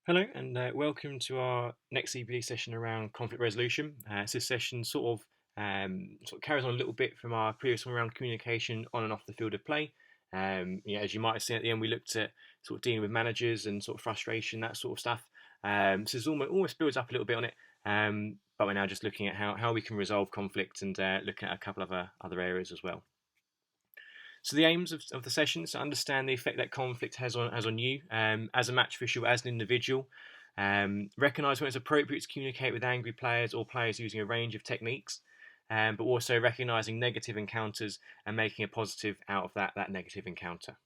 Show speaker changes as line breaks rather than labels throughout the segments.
Hello and welcome to our next CPD session around conflict resolution. So this session sort of carries on a little bit from our previous one around communication on and off the field of play. As you might have seen at the end, we looked at sort of dealing with managers and sort of frustration, that sort of stuff. So this almost builds up a little bit on it, but we're now just looking at how we can resolve conflict and looking at a couple of other areas as well. So the aims of the session is to understand the effect that conflict has on you as a match official, as an individual. Recognise when it's appropriate to communicate with angry players or players using a range of techniques, but also recognising negative encounters and making a positive out of that negative encounter.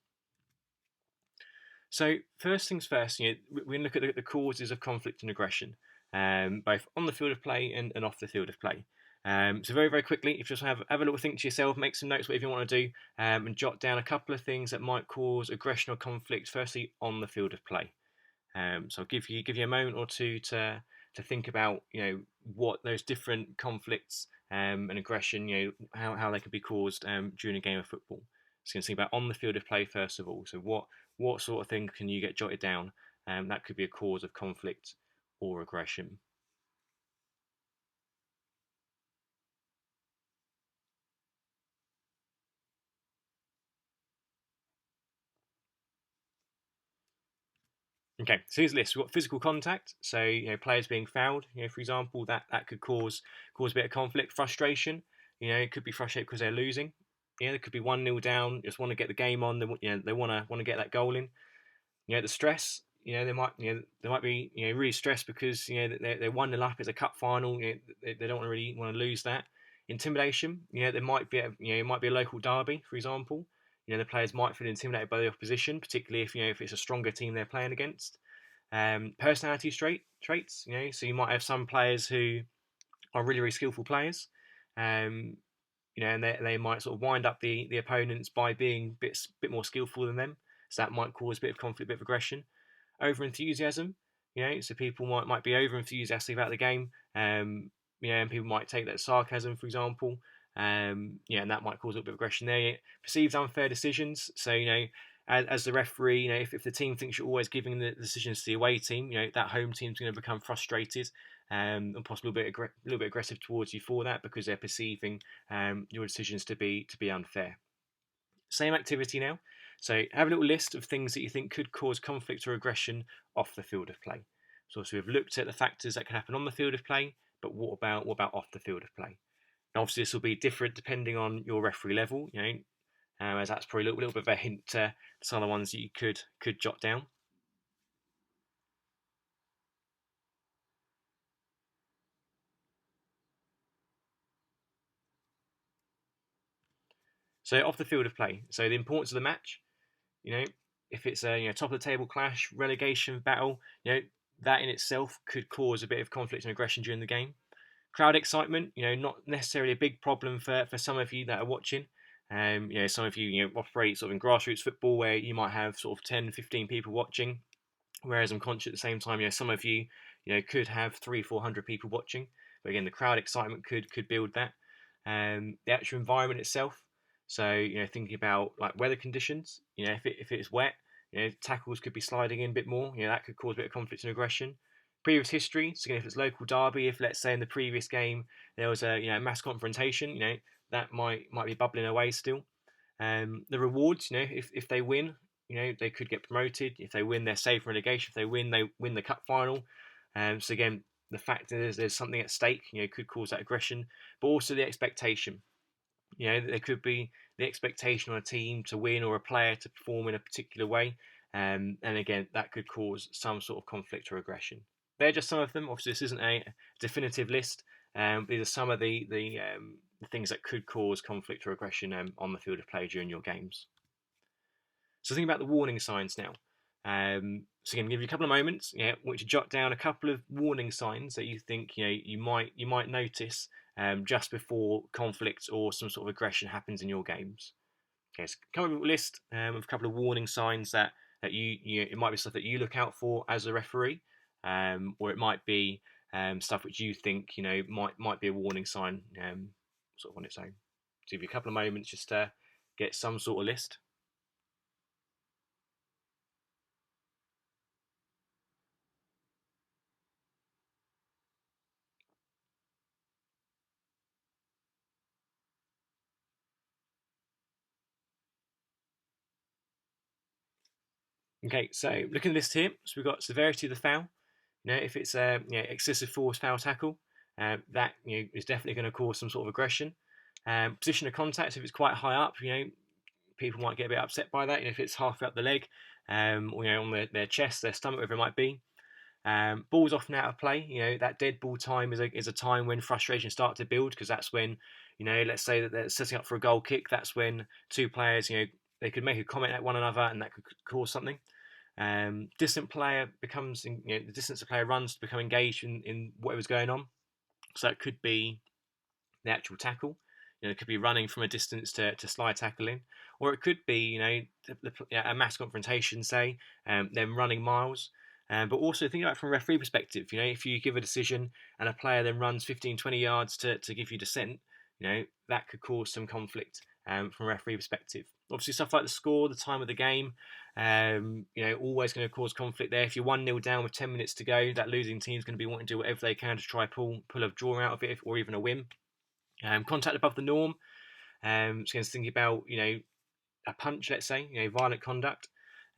So first things first, we're going to look at the causes of conflict and aggression, both on the field of play and off the field of play. So very quickly, if you just have a little think to yourself, make some notes, whatever you want to do, and jot down a couple of things that might cause aggression or conflict. Firstly, on the field of play. So I'll give you a moment or two to think about what those different conflicts and aggression how they can be caused during a game of football. So you can think about on the field of play first of all. So what sort of thing can you get jotted down? That could be a cause of conflict or aggression. Okay, so here's a list. We've got physical contact, so players being fouled. For example, that could cause a bit of conflict, frustration. It could be frustrated because they're losing. There could be 1-0 down, just want to get the game on. They want to get that goal in. The stress. They might be really stressed because they're 1-0 up. It's a cup final. They don't really want to lose that. Intimidation. There might be it might be a local derby, for example. The players might feel intimidated by the opposition, particularly if it's a stronger team they're playing against. Personality traits. So you might have some players who are really skillful players. Um, and they might sort of wind up the opponents by being bit more skillful than them. So that might cause a bit of conflict, a bit of aggression. Over enthusiasm. So people might be over enthusiastic about the game. And people might take that as sarcasm, for example. And that might cause a little bit of aggression there. Perceived unfair decisions. So as the referee, if the team thinks you're always giving the decisions to the away team, that home team's going to become frustrated and possibly a little bit aggressive towards you for that because they're perceiving your decisions to be unfair. Same activity now. So have a little list of things that you think could cause conflict or aggression off the field of play. So we've looked at the factors that can happen on the field of play, but what about off the field of play? And obviously, this will be different depending on your referee level. As that's probably a little bit of a hint to some of the ones that you could jot down. So off the field of play. So the importance of the match. You know, if it's a top of the table clash, relegation battle, that in itself could cause a bit of conflict and aggression during the game. Crowd excitement, not necessarily a big problem for some of you that are watching. Some of you, operate sort of in grassroots football where you might have sort of 10, 15 people watching. Whereas I'm conscious at the same time, some of you, could have 300-400 people watching. But again, the crowd excitement could build that. The actual environment itself. So thinking about like weather conditions. If it's wet, tackles could be sliding in a bit more. That could cause a bit of conflict and aggression. Previous history. So again, if it's local derby, if let's say in the previous game there was a mass confrontation, that might be bubbling away still. The rewards, if they win, they could get promoted. If they win, they're safe from relegation. If they win the cup final. So again, the fact that there's something at stake, could cause that aggression, but also the expectation. There could be the expectation on a team to win or a player to perform in a particular way, and again, that could cause some sort of conflict or aggression. They're just some of them. Obviously, this isn't a definitive list. These are some of the things that could cause conflict or aggression on the field of play during your games. So think about the warning signs now. So again, give you a couple of moments. Want to jot down a couple of warning signs that you think you might notice just before conflict or some sort of aggression happens in your games. Okay, so come up with a list of a couple of warning signs that it might be stuff that you look out for as a referee, or it might be stuff which you think might be a warning sign sort of on its own. So give you a couple of moments just to get some sort of list. Okay, so looking at this here, so we've got severity of the foul. If it's excessive force foul tackle, that is definitely going to cause some sort of aggression. Position of contact, if it's quite high up, people might get a bit upset by that. If it's half up the leg, or on their chest, their stomach, whatever it might be. Balls often out of play. That dead ball time is a time when frustration starts to build, because that's when, let's say that they're setting up for a goal kick. That's when two players, they could make a comment at one another, and that could cause something. Distant player becomes, the distance the player runs to become engaged in whatever's going on. So it could be the actual tackle. It could be running from a distance to slide tackling, or it could be a mass confrontation, say, them running miles. But also think about it from a referee perspective. If you give a decision and a player then runs 15, 20 yards to give you dissent, that could cause some conflict from a referee perspective. Obviously, stuff like the score, the time of the game, always going to cause conflict there. If you're 1-0 down with 10 minutes to go, that losing team's going to be wanting to do whatever they can to try pull a draw out of it, or even a win. Contact above the norm. So thinking about a punch, let's say, violent conduct.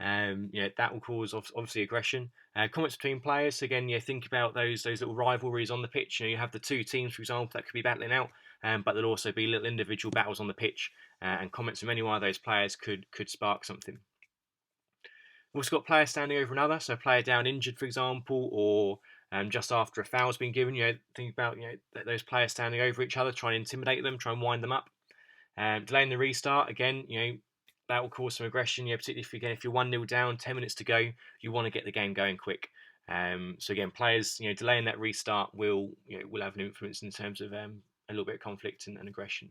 That will cause obviously aggression. Comments between players. So again, think about those little rivalries on the pitch. You have the two teams, for example, that could be battling out, but there'll also be little individual battles on the pitch, and comments from any one of those players could spark something. We've also got players standing over another, so a player down injured, for example, or just after a foul's been given. Think about those players standing over each other, trying to intimidate them, try and wind them up. Delaying the restart again, that will cause some aggression. Particularly if you're 1-0 down, 10 minutes to go, you want to get the game going quick. So again, players delaying that restart will have an influence in terms of a little bit of conflict and aggression.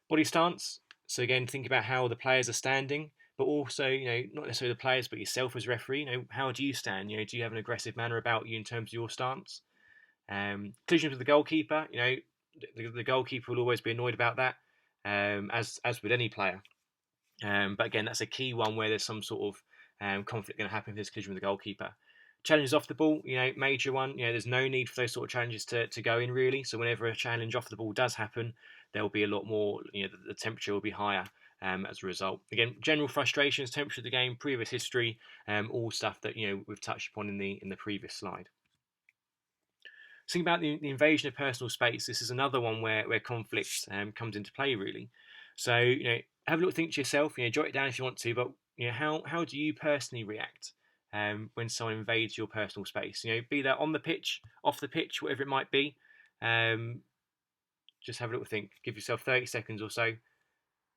Body stance. So again, think about how the players are standing, but also not necessarily the players, but yourself as referee. How do you stand? Do you have an aggressive manner about you in terms of your stance? Collisions with the goalkeeper. The goalkeeper will always be annoyed about that, as with any player. But again, that's a key one where there's some sort of conflict going to happen if there's collision with the goalkeeper. Challenges off the ball, major one. There's no need for those sort of challenges to go in really. So whenever a challenge off the ball does happen, there will be a lot more. The temperature will be higher as a result. Again, general frustrations, temperature of the game, previous history, all stuff that we've touched upon in the previous slide. Think about the invasion of personal space. This is another one where conflict comes into play really. So have a little think to yourself. Jot it down if you want to. But how do you personally react when someone invades your personal space? Be that on the pitch, off the pitch, whatever it might be. Just have a little think. Give yourself 30 seconds or so.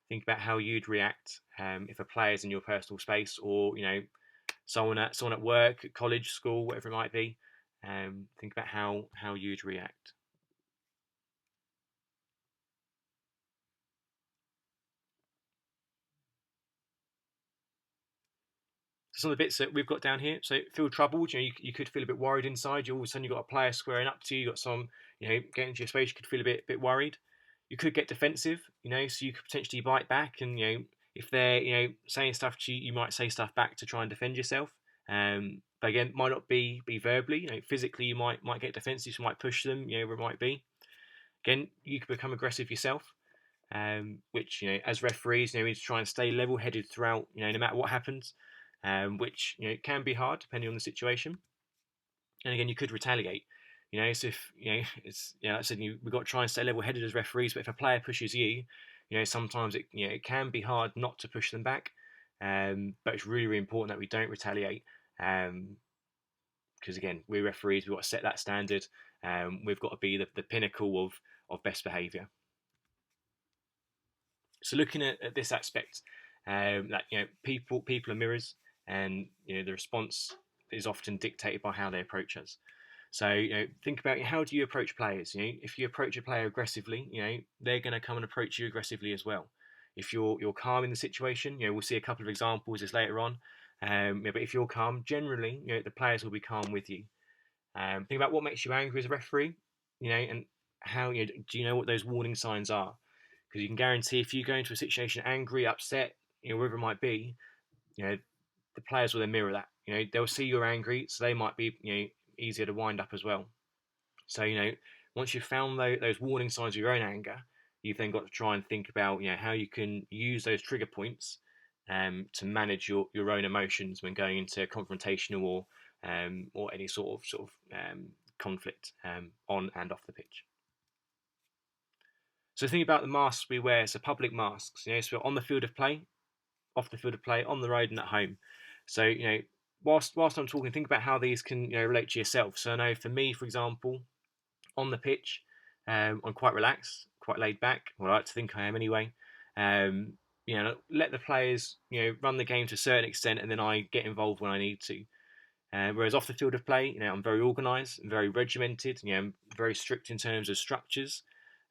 Think about how you'd react if a player's in your personal space, or someone at work, at college, school, whatever it might be. Think about how you'd react. So some of the bits that we've got down here. So feel troubled. You could feel a bit worried inside. All of a sudden you've got a player squaring up to you. You've got some, getting into your space. You could feel a bit worried. You could get defensive. So you could potentially bite back, and if they're saying stuff to you, you might say stuff back to try and defend yourself. But again, might not be verbally. Physically, you might get defensive. You might push them. Where it might be. Again, you could become aggressive yourself. Which as referees, we need to try and stay level-headed throughout. No matter what happens. Which can be hard depending on the situation. And again, you could retaliate. So if it's like I said, we've got to try and stay level-headed as referees. But if a player pushes you, sometimes it can be hard not to push them back. But it's really, really important that we don't retaliate. Because again, we're referees. We've got to set that standard. We've got to be the pinnacle of best behaviour. So looking at this aspect, that people are mirrors, and the response is often dictated by how they approach us. So think about how do you approach players. If you approach a player aggressively, they're going to come and approach you aggressively as well. If you're calm in the situation, we'll see a couple of examples this later on. But if you're calm, generally, the players will be calm with you. Think about what makes you angry as a referee, and how do you know what those warning signs are? Because you can guarantee if you go into a situation angry, upset, wherever it might be, the players will then mirror that. They'll see you're angry, so they might be easier to wind up as well. So once you've found those warning signs of your own anger, you've then got to try and think about how you can use those trigger points to manage your own emotions when going into confrontational or any conflict on and off the pitch. So think about the masks we wear. So public masks, so on the field of play, off the field of play, on the road and at home. So whilst I'm talking, think about how these can relate to yourself. So I know for me, for example, on the pitch, I'm quite relaxed, quite laid back. Well, I like to think I am anyway. Um, let the players run the game to a certain extent, and then I get involved when I need to. Whereas off the field of play, I'm very organised, very regimented. I'm very strict in terms of structures.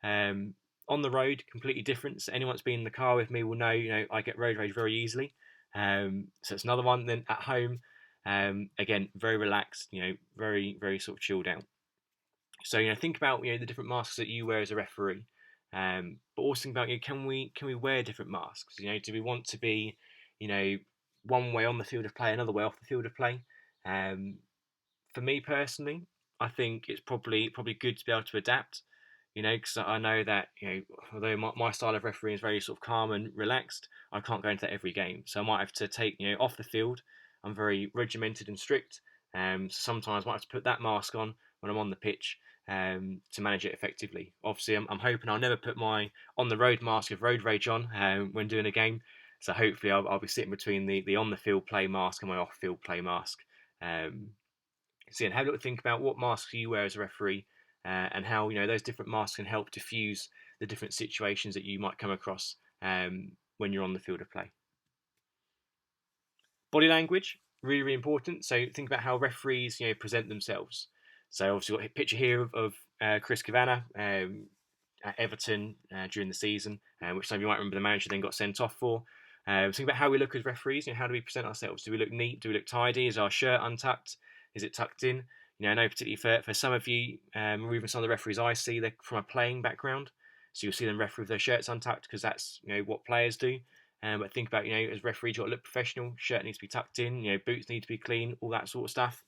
Um, on the road, completely different. So anyone that's been in the car with me will know, I get road rage very easily. So it's another one. Then at home, again, very relaxed. Very very sort of chilled out. So think about the different masks that you wear as a referee, but also think about can we wear different masks? Do we want to be you know one way on the field of play, another way off the field of play? Um, for me personally, I think it's probably good to be able to adapt. Because I know that although my style of refereeing is very sort of calm and relaxed, I can't go into that every game. So I might have to take off the field. I'm very regimented and strict. So sometimes I might have to put that mask on when I'm on the pitch to manage it effectively. Obviously, I'm hoping I'll never put my on the road mask of road rage on when doing a game. So hopefully I'll be sitting between the on the field play mask and my off field play mask. Um, so yeah, have a little think about what masks you wear as a referee, and how those different masks can help diffuse the different situations that you might come across when you're on the field of play. Body language, really really important. So think about how referees present themselves. So obviously we've got a picture here of Chris Kavanagh at Everton during the season, which some of you might remember the manager then got sent off for. Think about how we look as referees. How do we present ourselves? Do we look neat? Do we look tidy? Is our shirt untucked? Is it tucked in? I know particularly for some of you, or even some of the referees I see, they're from a playing background. So you'll see them referee with their shirts untucked because that's what players do. But think about as referees, you've got to look professional. Shirt needs to be tucked in. Boots need to be clean. All that sort of stuff.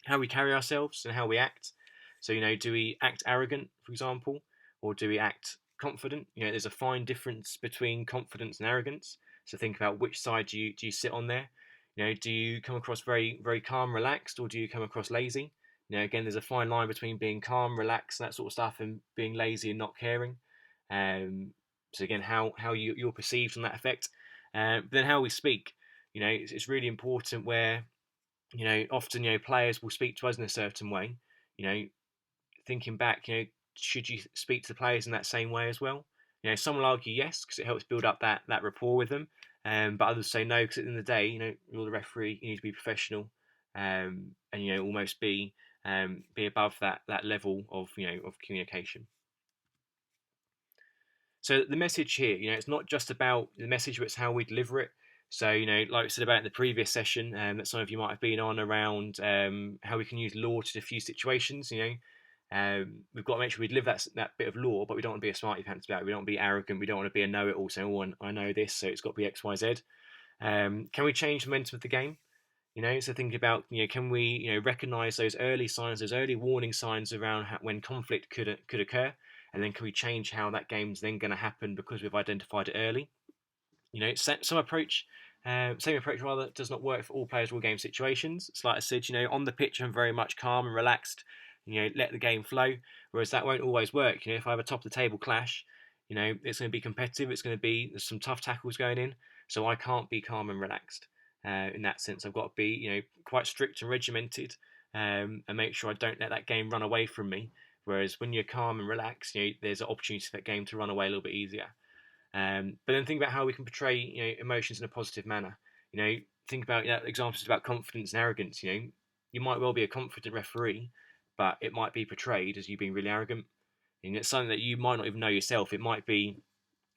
How we carry ourselves and how we act. So do we act arrogant, for example, or do we act confident? There's a fine difference between confidence and arrogance. So think about which side do you sit on there. Do you come across very very calm, relaxed, or do you come across lazy? Again, there's a fine line between being calm, relaxed, that sort of stuff, and being lazy and not caring. So again, how you're perceived on that effect. But then how we speak. It's really important where often players will speak to us in a certain way. Thinking back, should you speak to the players in that same way as well? Some will argue yes because it helps build up that rapport with them, but others say no because at the end of the day, you're the referee, you need to be professional, and almost be above that level of of communication. So the message here, it's not just about the message, but it's how we deliver it. So, like we said about in the previous session, that some of you might have been on around how we can use law to diffuse situations. We've got to make sure we deliver that bit of law, but we don't want to be a smarty pants about it. We don't want to be arrogant. We don't want to be a know-it-all saying, "Oh, I know this, so it's got to be X, Y, Z." Can we change the momentum of the game? So thinking about, can we, recognise those early signs, those early warning signs around when conflict could occur, and then can we change how that game's then going to happen because we've identified it early? Same approach rather does not work for all players, all game situations. It's like I said, on the pitch I'm very much calm and relaxed. Let the game flow. Whereas that won't always work. If I have a top of the table clash, it's going to be competitive. It's going to be there's some tough tackles going in, so I can't be calm and relaxed. In that sense, I've got to be quite strict and regimented, and make sure I don't let that game run away from me. Whereas when you're calm and relaxed, there's an opportunity for that game to run away a little bit easier. But then think about how we can portray emotions in a positive manner. Think about examples about confidence and arrogance. You might well be a confident referee, but it might be portrayed as you being really arrogant. And it's something that you might not even know yourself. It might be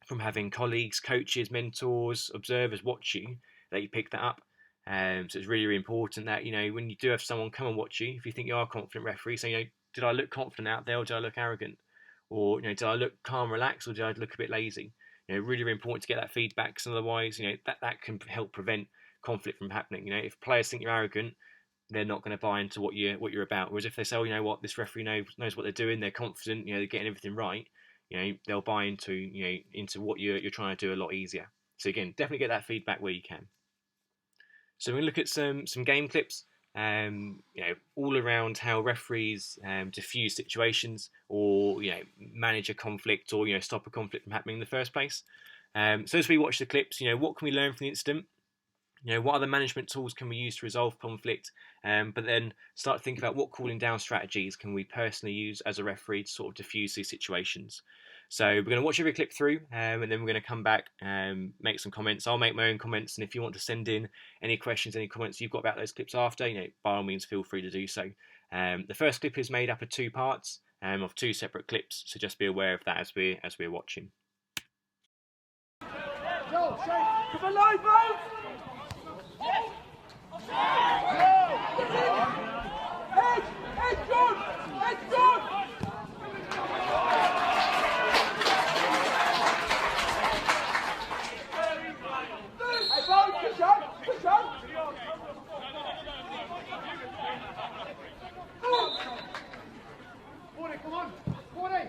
from having colleagues, coaches, mentors, observers watch you that you pick that up. So it's really, really important that when you do have someone come and watch you, if you think you are a confident referee, say did I look confident out there or did I look arrogant, or did I look calm, relaxed, or did I look a bit lazy? Really, really important to get that feedback, because otherwise, that can help prevent conflict from happening. If players think you're arrogant, they're not going to buy into what you're about. Whereas if they say, oh, what, this referee knows what they're doing, they're confident, they're getting everything right, they'll buy into what you're trying to do a lot easier. So again, definitely get that feedback where you can. So we look at some game clips, all around how referees diffuse situations, or manage a conflict, or stop a conflict from happening in the first place. So as we watch the clips, what can we learn from the incident? What other management tools can we use to resolve conflict? But then start to think about what cooling down strategies can we personally use as a referee to sort of diffuse these situations. So we're going to watch every clip through, and then we're going to come back and make some comments. I'll make my own comments, and if you want to send in any questions, any comments you've got about those clips after, by all means, feel free to do so. The first clip is made up of 2 parts, of 2 separate clips, so just be aware of that as we're watching.
Come alive, boys! Head good! Head good! Hey, boys, push on! Push on! Come on! 40!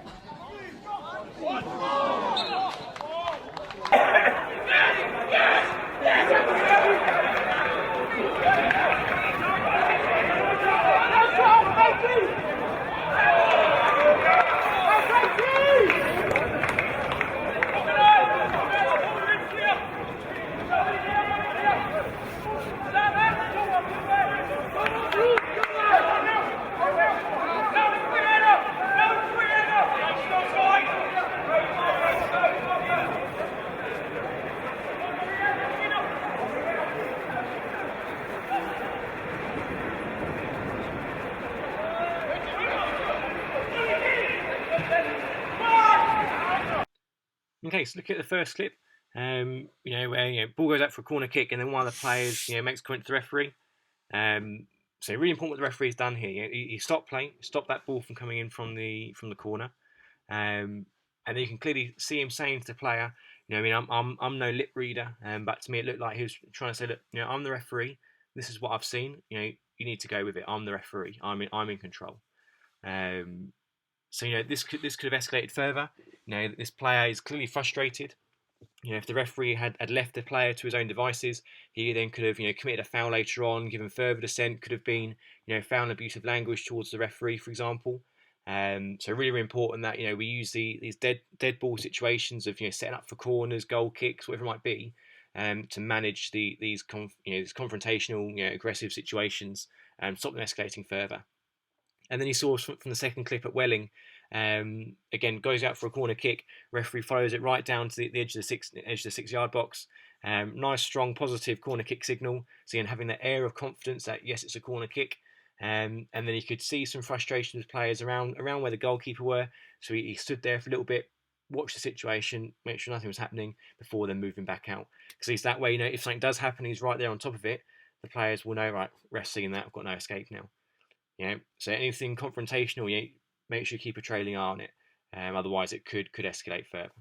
Okay, so look at the first clip. Where ball goes out for a corner kick, and then one of the players makes a comment to the referee. So really important what the referee's done here. He stopped play, stopped that ball from coming in from the corner, and then you can clearly see him saying to the player, I'm no lip reader, but to me it looked like he was trying to say, look, I'm the referee. This is what I've seen. You need to go with it. I'm the referee. I'm in control. So this could have escalated further. This player is clearly frustrated. If the referee had left the player to his own devices, he then could have committed a foul later on, given further dissent, could have been foul and abusive language towards the referee, for example. So really, really important that we use these dead ball situations of setting up for corners, goal kicks, whatever it might be, to manage these confrontational, aggressive situations and stop them escalating further. And then he saw from the second clip at Welling, again goes out for a corner kick. Referee follows it right down to the edge of the 6-yard box. Nice, strong, positive corner kick signal. So again, having that air of confidence that yes, it's a corner kick. And then he could see some frustration with players around where the goalkeeper were. So he stood there for a little bit, watched the situation, make sure nothing was happening before then moving back out. Because at least that way, if something does happen, he's right there on top of it. The players will know, right, ref's seeing that, I've got no escape now. So anything confrontational, make sure you keep a trailing eye on it. Otherwise, it could escalate further.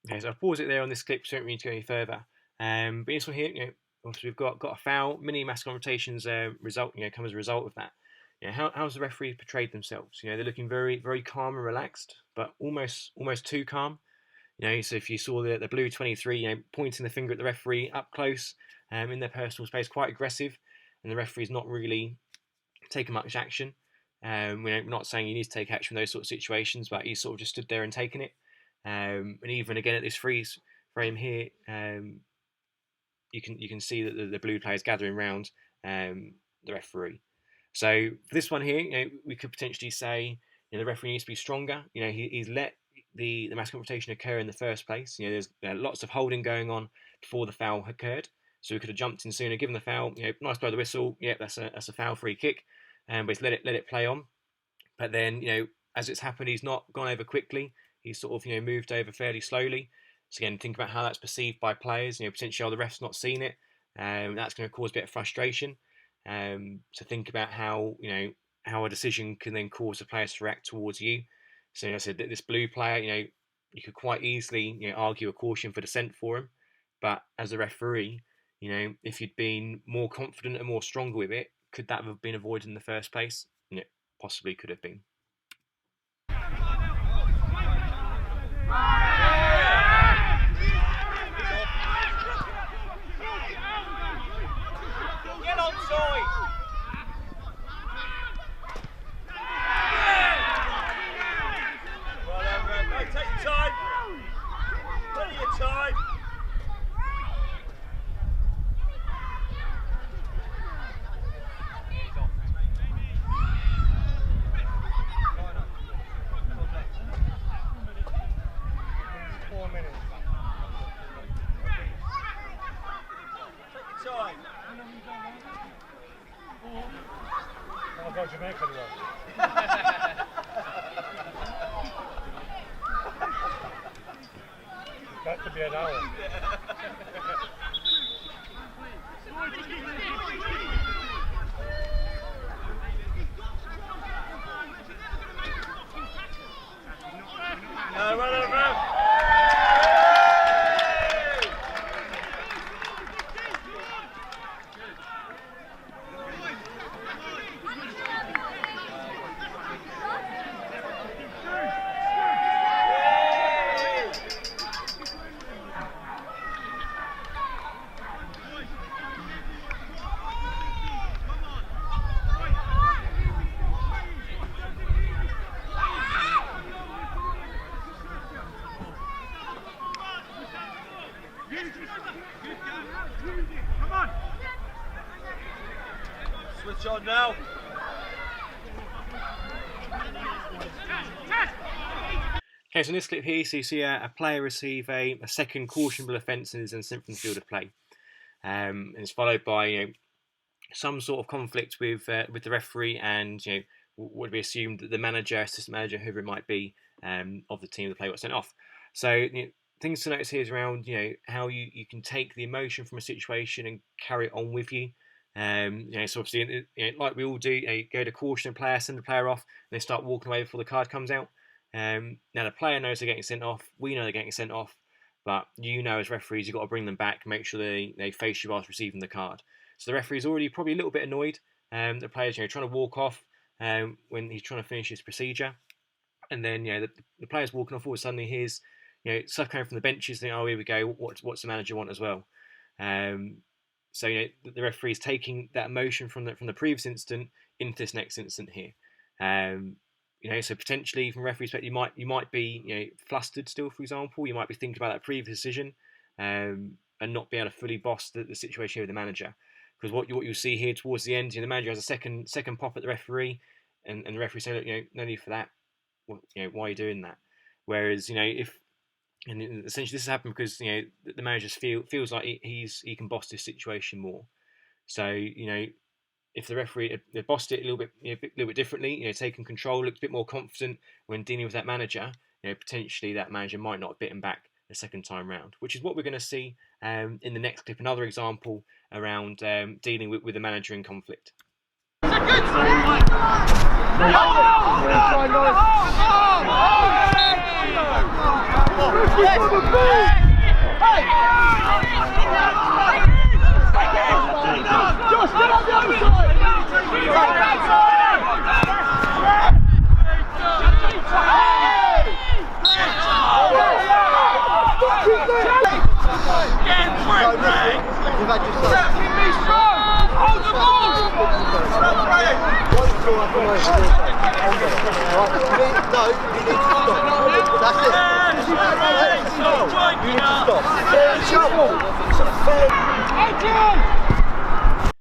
Okay, so I've paused it there on this clip, so I don't need to go any further. But this one here, obviously we've got a foul. Mini mass confrontations result, come as a result of that. How's the referee portrayed themselves? They're looking very, very calm and relaxed, but almost too calm. So if you saw the blue 23, pointing the finger at the referee up close, in their personal space, quite aggressive, and the referee's not really taking much action. We're not saying you need to take action in those sort of situations, but he's sort of just stood there and taken it. And even again at this freeze frame here, you can see that the blue player is gathering round the referee. So for this one here, we could potentially say the referee needs to be stronger. He's let the mass confrontation occur in the first place. There's lots of holding going on before the foul occurred, so we could have jumped in sooner, given the foul. Nice blow the whistle. Yeah, that's a foul, free kick, but he's let it play on. But then as it's happened, he's not gone over quickly. He's sort of moved over fairly slowly. So again, think about how that's perceived by players. Potentially the ref's not seen it. That's going to cause a bit of frustration. So think about how a decision can then cause the players to react towards you. So I said that this blue player, you could quite easily argue a caution for dissent for him, but as a referee, if you'd been more confident and more stronger with it, could that have been avoided in the first place? Possibly could have been.
Get on side. Take your time. Plenty of time.
I'll go Jamaica to work. That could be an hour.
Run. Come on. Switch on now.
Okay, so in this clip here, so you see a player receive a second cautionable offence and is then sent from the field of play. And it's followed by some sort of conflict with the referee and would be assumed that the manager, assistant manager, whoever it might be, of the team the player got sent off. So things to notice here is around how you can take the emotion from a situation and carry it on with you. So obviously, like we all do, go to caution a player, send the player off, and they start walking away before the card comes out. Now the player knows they're getting sent off. We know they're getting sent off, but as referees, you've got to bring them back, make sure they face you whilst receiving the card. So the referee's already probably a little bit annoyed. The player's trying to walk off when he's trying to finish his procedure, and then the player's walking off. All of a sudden, he hears stuff coming from the benches. Think, oh, here we go. What's the manager want as well? So the referee's taking that emotion from the previous incident into this next incident here. So potentially from a referee's perspective, you might be flustered still. For example, you might be thinking about that previous decision and not be able to fully boss the situation with the manager. Because what you'll see here towards the end, the manager has a second pop at the referee, and the referee say, look, no need for that. Well, why are you doing that? Whereas and essentially this has happened because the manager feels like he can boss this situation more. So if the referee had bossed it a little bit differently, taken control, looked a bit more confident when dealing with that manager, potentially that manager might not have bitten back the second time round, which is what we're going to see in the next clip. Another example around dealing with the manager in conflict.
Hold the ball!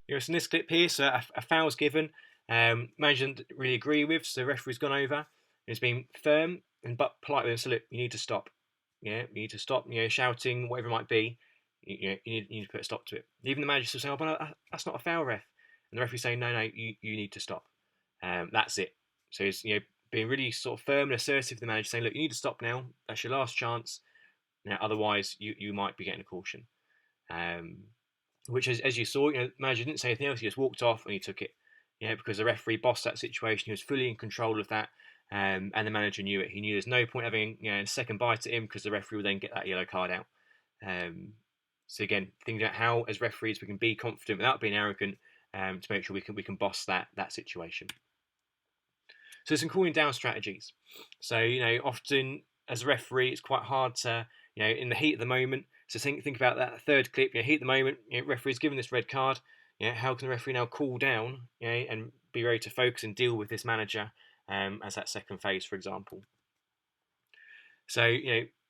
It's in this clip here, so a foul's given. Manager didn't really agree with, so the referee's gone over. It's been firm but polite with him. So look, you need to stop. Yeah, you need to stop. Shouting, whatever it might be. You need to put a stop to it. Even the manager will say, "Oh, but that's not a foul, ref," and the referee saying, "No, you need to stop." That's it. So he's being really sort of firm and assertive. The manager saying, "Look, you need to stop now. That's your last chance. Otherwise, you might be getting a caution." Which, as you saw, the manager didn't say anything else. He just walked off and he took it. Because the referee bossed that situation. He was fully in control of that, and the manager knew it. He knew there's no point having a second bite at him because the referee will then get that yellow card out. So again, thinking about how, as referees, we can be confident without being arrogant, to make sure we can boss that situation. So some cooling down strategies. So often as a referee, it's quite hard to in the heat of the moment. So think about that third clip. Heat of the moment. Referee's given this red card. How can the referee now cool down? And be ready to focus and deal with this manager as that second phase, for example. So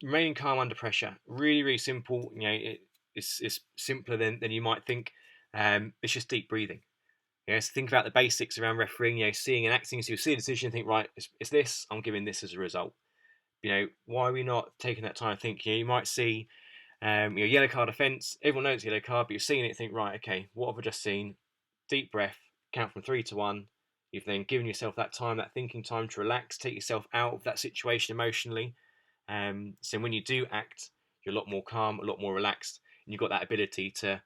remaining calm under pressure. Really, really simple. It's simpler than you might think. It's just deep breathing. So think about the basics around refereeing. Seeing and acting. So you see a decision, and think, right, it's this. I'm giving this as a result. Why are we not taking that time to think? You might see yellow card offence. Everyone knows yellow card, but you're seeing it. Think, right, okay, what have I just seen? Deep breath. Count from 3 to 1. You've then given yourself that time, that thinking time to relax, take yourself out of that situation emotionally. So when you do act, you're a lot more calm, a lot more relaxed, and you've got that ability to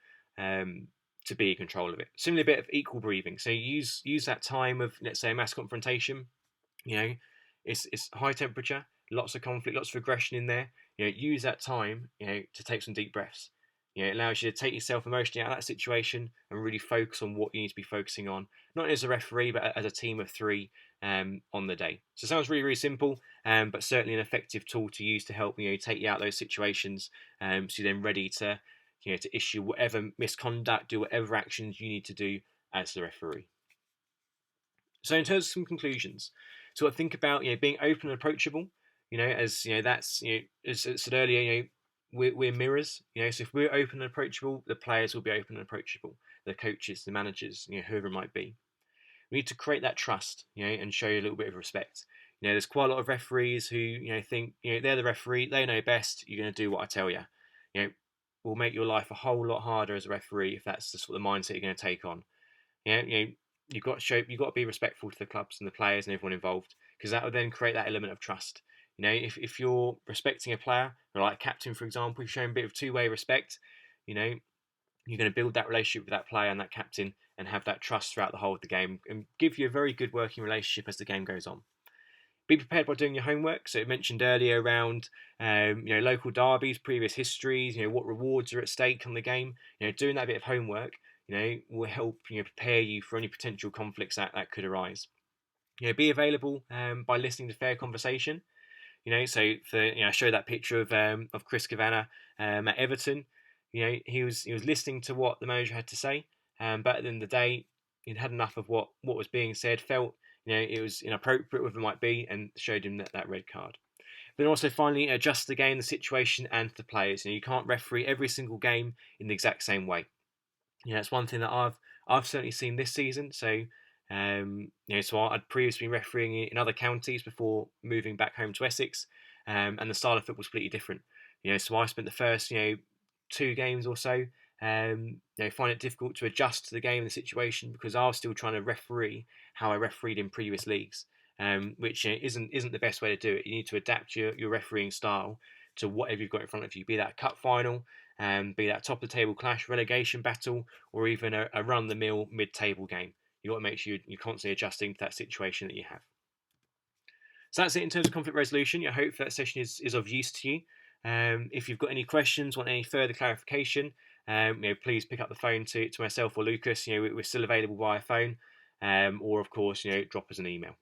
be in control of it. Similarly, a bit of equal breathing. So use that time of, let's say, a mass confrontation. It's high temperature, lots of conflict, lots of aggression in there. Use that time, to take some deep breaths. It allows you to take yourself emotionally out of that situation and really focus on what you need to be focusing on, not as a referee, but as a team of 3 on the day. So it sounds really, really simple, but certainly an effective tool to use to help take you out of those situations, so you're then ready to to issue whatever misconduct, do whatever actions you need to do as the referee. So in terms of some conclusions, so think about being open and approachable. As that's as I said earlier, we're mirrors. So if we're open and approachable, the players will be open and approachable. The coaches, the managers, whoever it might be. We need to create that trust, and show you a little bit of respect. There's quite a lot of referees who think they're the referee, they know best. You're going to do what I tell you. Will make your life a whole lot harder as a referee if that's the sort of mindset you're going to take on. You've got to be respectful to the clubs and the players and everyone involved, because that will then create that element of trust. If you're respecting a player, or like a captain, for example, you've shown a bit of two-way respect, you're going to build that relationship with that player and that captain and have that trust throughout the whole of the game and give you a very good working relationship as the game goes on. Be prepared by doing your homework. So it mentioned earlier around local derbies, previous histories, what rewards are at stake on the game. Doing that bit of homework, will help prepare you for any potential conflicts that could arise. Be available by listening to fair conversation. So for I showed that picture of Chris Kavanagh at Everton. He was listening to what the manager had to say, but at the end of the day, he'd had enough of what was being said. Felt it was inappropriate, whatever it might be, and showed him that red card. But also finally adjust the game, the situation, and the players. You can't referee every single game in the exact same way. It's one thing that I've certainly seen this season. So. So I'd previously been refereeing in other counties before moving back home to Essex, and the style of football was completely different. So I spent the first 2 games or so, find it difficult to adjust to the game and the situation because I was still trying to referee how I refereed in previous leagues, which isn't the best way to do it. You need to adapt your refereeing style to whatever you've got in front of you, be that a cup final, be that top of the table clash, relegation battle, or even a run-the-mill mid-table game. You've got to make sure you're constantly adjusting to that situation that you have. So that's it in terms of conflict resolution. I hope that session is of use to you. If you've got any questions, want any further clarification, please pick up the phone to myself or Lucas. We're still available via phone, or of course, drop us an email.